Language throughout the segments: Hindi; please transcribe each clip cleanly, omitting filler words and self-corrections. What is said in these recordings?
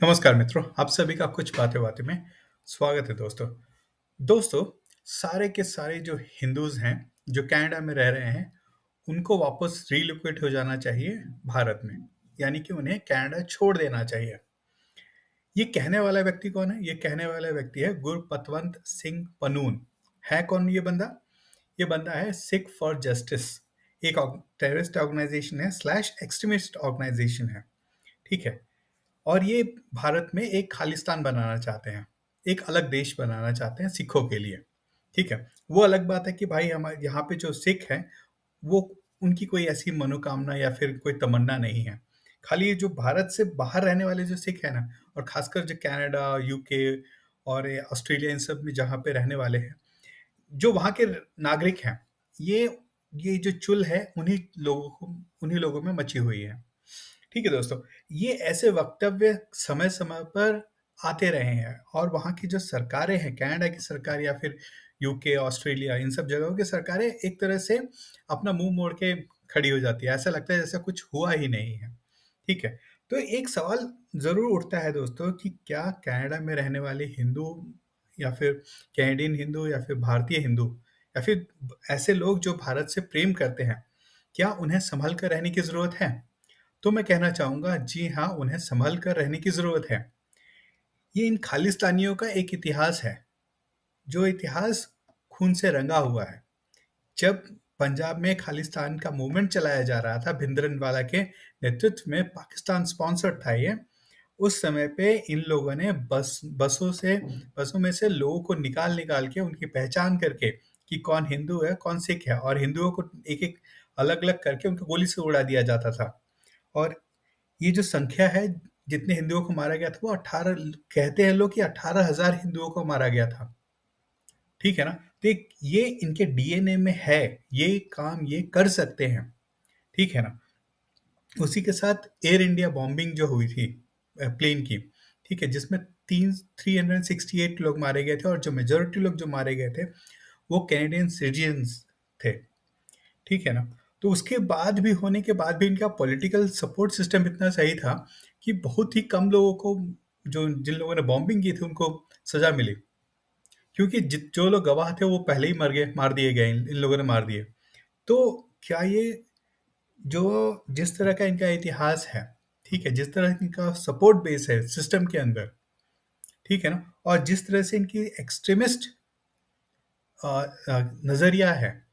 नमस्कार मित्रों, आप सभी का कुछ बातें बातें में स्वागत है दोस्तों। दोस्तों, सारे के सारे जो हिंदूज हैं, जो कनाडा में रह रहे हैं, उनको वापस रीलोकेट हो जाना चाहिए भारत में। यानी कि उन्हें कनाडा छोड़ देना चाहिए। ये कहने वाला व्यक्ति कौन है? ये कहने वाला व्यक्ति है गुरपतवंत सिंह पनून। है कौन ये बंदा? ये बंदा है सिख फॉर जस्टिस। एक टेररिस्ट ऑर्गेनाइजेशन है स्लैश एक्सट्रीमिस्ट ऑर्गेनाइजेशन है। ठीक है। और ये भारत में एक खालिस्तान बनाना चाहते हैं, एक अलग देश बनाना चाहते हैं सिखों के लिए। ठीक है। वो अलग बात है कि भाई हमारे यहाँ पे जो सिख हैं, वो उनकी कोई ऐसी मनोकामना या फिर कोई तमन्ना नहीं है। खाली ये जो भारत से बाहर रहने वाले जो सिख हैं ना, और खासकर जो कनाडा, यूके और ये ऑस्ट्रेलिया, इन सब में जहाँ पे रहने वाले हैं, जो वहाँ के नागरिक हैं, ये ये जो चुल है उन्हीं लोगों में मची हुई है। ठीक है दोस्तों, ये ऐसे वक्तव्य समय समय पर आते रहे हैं और वहाँ की जो सरकारें हैं, कनाडा की सरकार या फिर यूके, ऑस्ट्रेलिया, इन सब जगहों की सरकारें एक तरह से अपना मुंह मोड़ के खड़ी हो जाती है। ऐसा लगता है जैसे कुछ हुआ ही नहीं है। ठीक है। तो एक सवाल जरूर उठता है दोस्तों कि क्या कनाडा में रहने वाले हिंदू या फिर कैनेडियन हिंदू या फिर भारतीय हिंदू या फिर ऐसे लोग जो भारत से प्रेम करते हैं, क्या उन्हें संभल कर रहने की जरूरत है? तो मैं कहना चाहूँगा, जी हाँ, उन्हें सँभल कर रहने की ज़रूरत है। ये इन खालिस्तानियों का एक इतिहास है, जो इतिहास खून से रंगा हुआ है। जब पंजाब में खालिस्तान का मूवमेंट चलाया जा रहा था, भिंद्रनवाला के नेतृत्व में पाकिस्तान स्पॉन्सर्ड था ये, उस समय पे इन लोगों ने बसों में से लोगों को निकाल-निकाल के उनकी पहचान करके कि कौन हिंदू है, कौन सिख है, और हिंदुओं को एक-एक अलग-अलग करके उनको गोली से उड़ा दिया जाता था। और ये जो संख्या है, जितने हिंदुओं को मारा गया था, वो 18 कहते हैं लोग कि 18,000 हिंदुओं को मारा गया था। ठीक है ना? तो ये इनके डीएनए में है, ये काम ये कर सकते हैं। ठीक है ना? उसी के साथ एयर इंडिया बॉम्बिंग जो हुई थी प्लेन की, ठीक है, जिसमें 368 लोग मारे गए थे और जो मेजोरिटी लोग जो मारे गए थे, वो कैनेडियन सिटीजन्स थे। ठीक है ना? तो उसके बाद भी, होने के बाद भी, इनका पॉलिटिकल सपोर्ट सिस्टम इतना सही था कि बहुत ही कम लोगों को, जो जिन लोगों ने बॉम्बिंग की थी, उनको सजा मिली। क्योंकि जो लोग गवाह थे वो पहले ही मर गए, मार दिए गए, इन लोगों ने मार दिए। तो क्या ये जो जिस तरह का इनका इतिहास है, ठीक है, जिस तरह इनका सपोर्ट बेस है सिस्टम के अंदर, ठीक है ना, और जिस तरह से इनकी एक्सट्रीमिस्ट नजरिया है,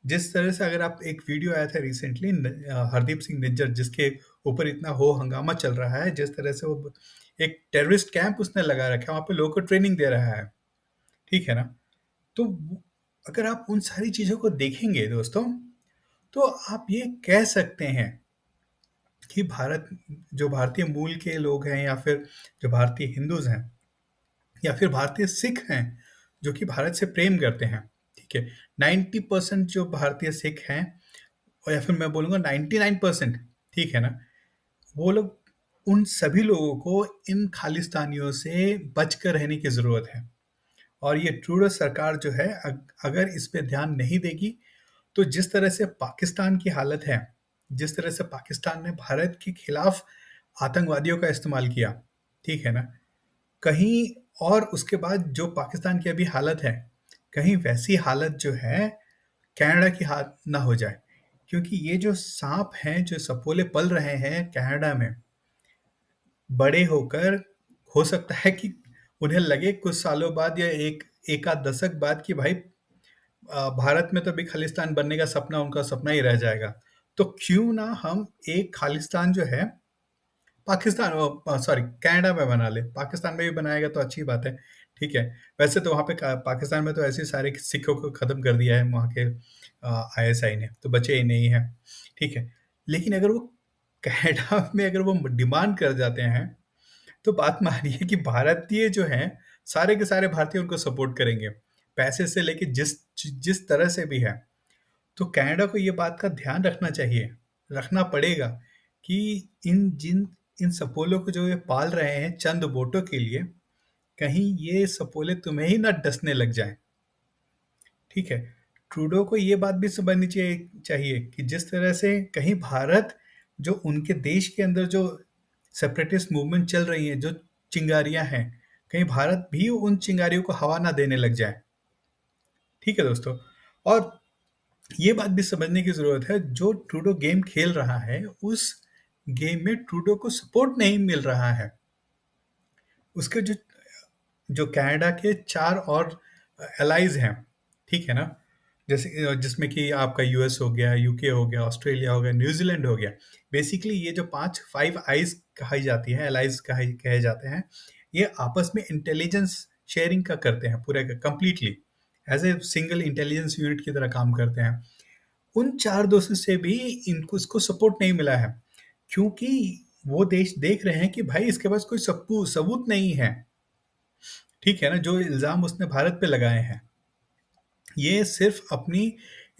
जिस तरह से, अगर आप, एक वीडियो आया था रिसेंटली हरदीप सिंह निज्जर, जिसके ऊपर इतना हो हंगामा चल रहा है, जिस तरह से वो एक टेररिस्ट कैंप उसने लगा रखा है, वहाँ पे लोगों को ट्रेनिंग दे रहा है। ठीक है ना? तो अगर आप उन सारी चीज़ों को देखेंगे दोस्तों, तो आप ये कह सकते हैं कि जो भारतीय मूल के लोग हैं, या फिर जो भारतीय हिंदूज हैं, या फिर भारतीय सिख हैं, जो कि भारत से प्रेम करते हैं, ठीक है, 90% जो भारतीय सिख हैं, और या फिर मैं बोलूँगा 99%, ठीक है ना, वो लोग, उन सभी लोगों को इन खालिस्तानियों से बचकर रहने की ज़रूरत है। और ये ट्रूडो सरकार जो है, अगर इस पे ध्यान नहीं देगी, तो जिस तरह से पाकिस्तान की हालत है, जिस तरह से पाकिस्तान ने भारत के खिलाफ आतंकवादियों का इस्तेमाल किया, ठीक है ना, कहीं, और उसके बाद जो पाकिस्तान की अभी हालत है, कहीं वैसी हालत जो है कनाडा की हालत ना हो जाए। क्योंकि ये जो सांप हैं, जो सपोले पल रहे हैं कनाडा में, बड़े होकर, हो सकता है कि उन्हें लगे कुछ सालों बाद, या एक आध दशक बाद, कि भाई भारत में तो अभी खालिस्तान बनने का सपना उनका सपना ही रह जाएगा। तो क्यों ना हम एक खालिस्तान जो है पाकिस्तान, सॉरी, कनाडा में बना ले। पाकिस्तान में भी बनाएगा तो अच्छी बात है, ठीक है। वैसे तो वहाँ पे पाकिस्तान में तो ऐसे सारे सिखों को खत्म कर दिया है वहाँ के आईएसआई ने, तो बचे ही नहीं है, ठीक है। लेकिन अगर वो कनाडा में अगर वो डिमांड कर जाते हैं, तो बात मानिए कि भारतीय जो हैं, सारे के सारे भारतीय उनको सपोर्ट करेंगे, पैसे से लेके जिस जिस तरह से भी है। तो कनाडा को ये बात का ध्यान रखना चाहिए, रखना पड़ेगा, कि इन सपोलों को जो ये पाल रहे हैं चंद वोटों के लिए, कहीं ये सपोले तुम्हें ही ना डसने लग जाएं। ठीक है। ट्रूडो को ये बात भी समझनी चाहिए कि जिस तरह से कहीं भारत, जो उनके देश के अंदर जो सेपरेटिस्ट मूवमेंट चल रही है, जो चिंगारियां हैं, कहीं भारत भी उन चिंगारियों को हवा ना देने लग जाए। ठीक है दोस्तों। और ये बात भी समझने की जरूरत है, जो ट्रूडो गेम खेल रहा है उस गेम में ट्रूडो को सपोर्ट नहीं मिल रहा है। उसके जो जो कनाडा के 4 और एलाइज हैं, ठीक है ना, जैसे जिसमें कि आपका यूएस हो गया, यूके हो गया, ऑस्ट्रेलिया हो गया, न्यूजीलैंड हो गया। बेसिकली ये जो 5 आइज कही जाती है, एलाइज कहे जाते हैं, ये आपस में इंटेलिजेंस शेयरिंग का करते हैं, पूरे completely as a single intelligence unit की तरह काम करते हैं। उन 4 दोस्तों से भी इनको इसको सपोर्ट नहीं मिला है, क्योंकि वो देश देख रहे हैं कि भाई इसके पास कोई सबूत नहीं है। ठीक है ना, जो इल्ज़ाम उसने भारत पे लगाए हैं, ये सिर्फ अपनी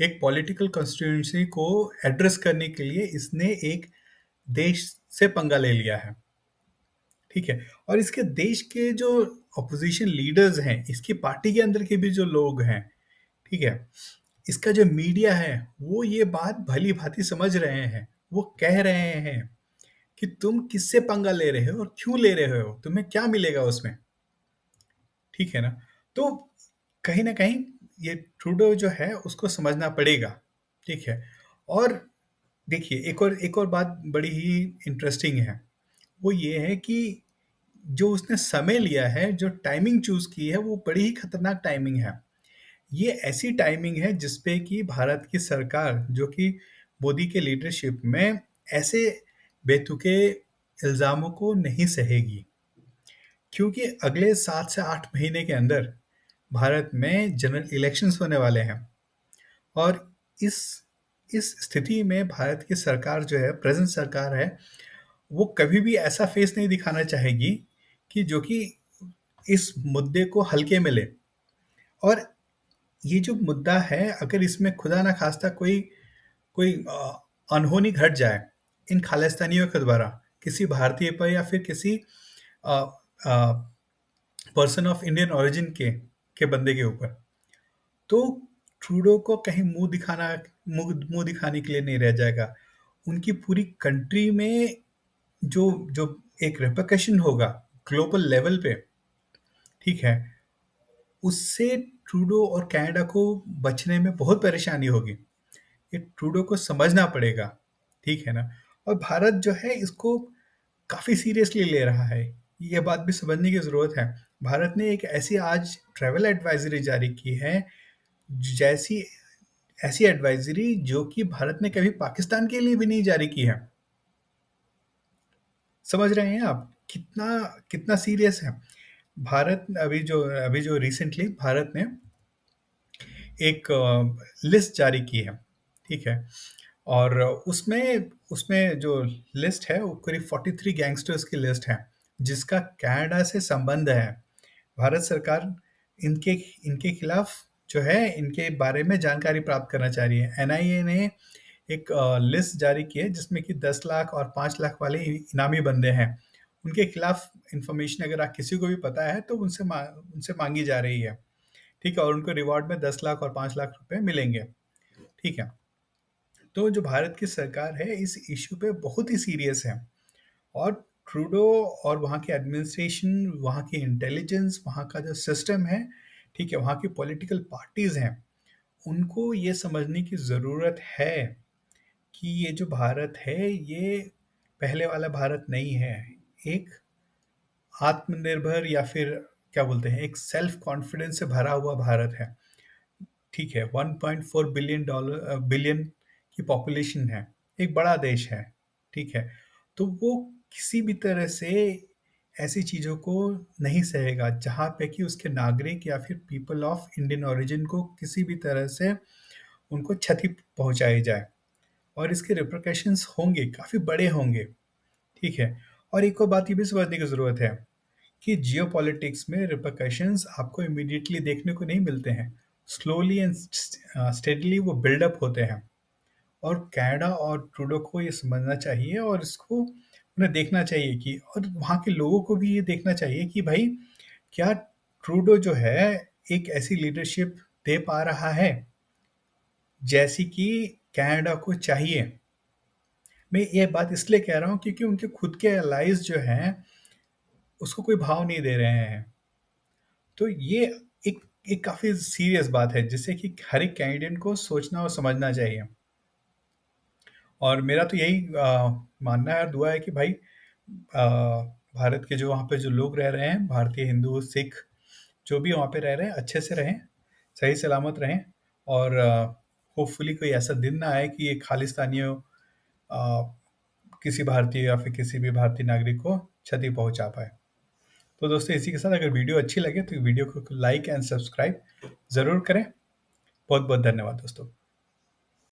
एक पॉलिटिकल कॉन्स्टिट्यूएंसी को एड्रेस करने के लिए इसने एक देश से पंगा ले लिया है। ठीक है। और इसके देश के जो अपोजिशन लीडर्स हैं, इसकी पार्टी के अंदर के भी जो लोग हैं, ठीक है, इसका जो मीडिया है, वो ये बात भली भांति समझ रहे हैं। वो कह रहे हैं कि तुम किससे पंगा ले रहे हो और क्यों ले रहे हो, तुम्हें क्या मिलेगा उसमें। ठीक है ना। तो कहीं ना कहीं ये ट्रूडो जो है उसको समझना पड़ेगा। ठीक है। और देखिए, एक और बात बड़ी ही इंटरेस्टिंग है, वो ये है कि जो उसने समय लिया है, जो टाइमिंग चूज की है, वो बड़ी ही खतरनाक टाइमिंग है। ये ऐसी टाइमिंग है जिसपे कि भारत की सरकार, जो कि मोदी के लीडरशिप में ऐसे बेतुके इल्जामों को नहीं सहेगी, क्योंकि अगले 7 से 8 महीने के अंदर भारत में जनरल इलेक्शंस होने वाले हैं। और इस इस स्थिति में भारत की सरकार जो है, प्रेजेंट सरकार है, वो कभी भी ऐसा फेस नहीं दिखाना चाहेगी कि जो कि इस मुद्दे को हल्के में ले। और ये जो मुद्दा है, अगर इसमें खुदा ना खास्ता कोई कोई अनहोनी घट जाए इन खालिस्तानियों के द्वारा किसी भारतीय पर, या फिर किसी पर्सन ऑफ इंडियन ओरिजिन के बंदे के ऊपर, तो ट्रूडो को कहीं मुंह दिखाने के लिए नहीं रह जाएगा। उनकी पूरी कंट्री में जो जो एक रिpercussion होगा ग्लोबल लेवल पे, ठीक है, उससे ट्रूडो और कनाडा को बचने में बहुत परेशानी होगी। ये ट्रूडो को समझना पड़ेगा। ठीक है ना। और भारत जो है इसको काफी सीरियसली ले रहा है, ये बात भी समझने की जरूरत है। भारत ने एक ऐसी आज ट्रैवल एडवाइजरी जारी की है, जैसी ऐसी एडवाइजरी जो कि भारत ने कभी पाकिस्तान के लिए भी नहीं जारी की है। समझ रहे हैं आप कितना कितना सीरियस है। भारत अभी जो रिसेंटली भारत ने एक लिस्ट जारी की है, ठीक है, और उसमें उसमें जो लिस्ट है वो करीब 43 गैंगस्टर्स की लिस्ट है, जिसका कनाडा से संबंध है। भारत सरकार इनके इनके खिलाफ जो है, इनके बारे में जानकारी प्राप्त करना चाह रही है। एनआईए ने एक लिस्ट जारी की है जिसमें कि 10 लाख और 5 लाख वाले इनामी बंदे हैं। उनके खिलाफ इंफॉर्मेशन अगर आप किसी को भी पता है तो उनसे मांगी जा रही है। ठीक है। और उनको रिवॉर्ड में 10 लाख और 5 लाख रुपए मिलेंगे। ठीक है। तो जो भारत की सरकार है इस इशू पे बहुत ही सीरियस है। और ट्रूडो और वहाँ की एडमिनिस्ट्रेशन, वहाँ की इंटेलिजेंस, वहाँ का जो सिस्टम है, ठीक है, वहाँ की पॉलिटिकल पार्टीज हैं, उनको ये समझने की ज़रूरत है कि ये जो भारत है ये पहले वाला भारत नहीं है। एक आत्मनिर्भर, या फिर क्या बोलते हैं, एक सेल्फ कॉन्फिडेंस से भरा हुआ भारत है। ठीक है। 1.4 बिलियन की पॉपुलेशन है, एक बड़ा देश है। ठीक है। तो वो किसी भी तरह से ऐसी चीज़ों को नहीं सहेगा जहाँ पे कि उसके नागरिक या फिर पीपल ऑफ इंडियन ओरिजिन को किसी भी तरह से उनको क्षति पहुंचाई जाए। और इसके रिpercussions होंगे, काफ़ी बड़े होंगे। ठीक है। और एक और बात ये भी समझने की ज़रूरत है कि जियोपॉलिटिक्स में रिpercussions आपको इमीडिएटली देखने को नहीं मिलते हैं, स्लोली एंड स्टेडली वो बिल्डअप होते हैं। और कनाडा और ट्रूडो को ये समझना चाहिए, और इसको उन्हें देखना चाहिए कि, और वहाँ के लोगों को भी ये देखना चाहिए कि भाई क्या ट्रूडो जो है एक ऐसी लीडरशिप दे पा रहा है जैसी कि कनाडा को चाहिए। मैं ये बात इसलिए कह रहा हूँ क्योंकि उनके खुद के एलाइज़ जो हैं, उसको कोई भाव नहीं दे रहे हैं। तो ये एक एक काफ़ी सीरियस बात है, जिससे कि हर एक कैंडिडेट को सोचना और समझना चाहिए। और मेरा तो यही मानना है और दुआ है कि भाई भारत के जो वहाँ पे जो लोग रह रहे हैं, भारतीय हिंदू, सिख, जो भी वहाँ पे रह रहे हैं, अच्छे से रहें, सही सलामत रहें और होपफुली कोई ऐसा दिन ना आए कि ये खालिस्तानियों किसी भारतीय या फिर किसी भी भारतीय नागरिक को क्षति पहुंचा पाए। तो दोस्तों, इसी के साथ अगर वीडियो अच्छी लगे तो वीडियो को लाइक एंड सब्सक्राइब ज़रूर करें। बहुत बहुत धन्यवाद दोस्तों।